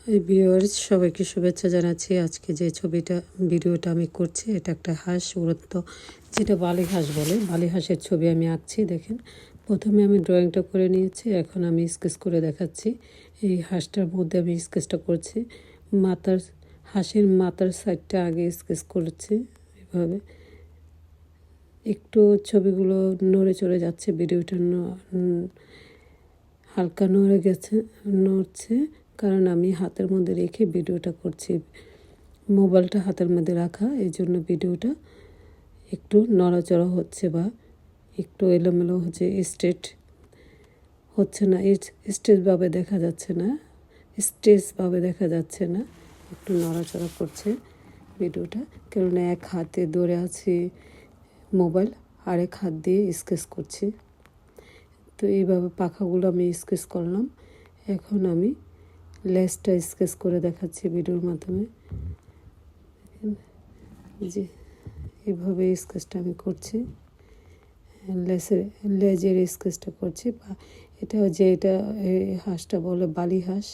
এই ভিউয়ার্স সবাইকে শুভেচ্ছা জানাচ্ছি। আজকে যে ভিডিওটা আমি করছি এটা একটা হাঁস উড়ন্ত, যেটা বালি হাঁস বলে, বালি হাঁসের ছবি আমি আঁকছি। দেখেন, প্রথমে আমি ড্রয়িংটা করে নিয়েছি, এখন আমি স্কেচ করে দেখাচ্ছি। এই হাঁসটার মধ্যে আমি স্কেচটা করছি, হাঁসের মাথার সাইডটা আগে স্কেচ করেছি। এভাবে একটু ছবিগুলো নড়ে চড়ে যাচ্ছে, ভিডিওটা হালকা নড়ছে, কারণ আমি হাতের মধ্যে রেখে ভিডিওটা করছি। মোবাইলটা হাতের মধ্যে রাখা, এই জন্য ভিডিওটা একটু নড়াচড়া হচ্ছে বা একটু এলোমেলো হচ্ছে, স্ট্রেট হচ্ছে না, স্টেজভাবে দেখা যাচ্ছে না, একটু নড়াচড়া করছে ভিডিওটা, কেননা এক হাতে ধরে আছি মোবাইল, আরেক হাত দিয়ে স্কেচ করছি। তো এইভাবে পাখাগুলো আমি স্কেচ করলাম। এখন আমি লেজটা স্কেচ করে দেখাচ্ছি ভিডিওর মাধ্যমে। যে এইভাবে স্কেচটা আমি করছি, লেজের স্কেচটা করছি। এটা হাঁসটা বলে বালি হাঁস,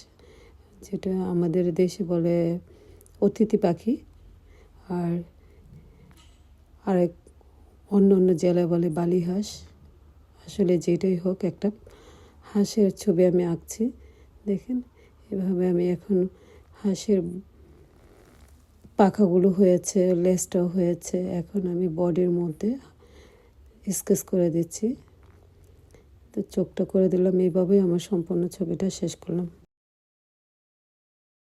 যেটা আমাদের দেশে বলে অতিথি পাখি, আর আরেক অন্য জেলায় বলে বালি হাঁস। আসলে যেটাই হোক, একটা হাঁসের ছবি আমি আঁকছি। দেখেন, এভাবে আমি এখন হাঁসের পাখাগুলো হয়েছে, লেজটাও হয়েছে, এখন আমি বডির মধ্যে স্কেচ করে দিচ্ছি। তো চোখটা করে দিলাম, এইভাবেই আমার সম্পূর্ণ ছবিটা শেষ করলাম।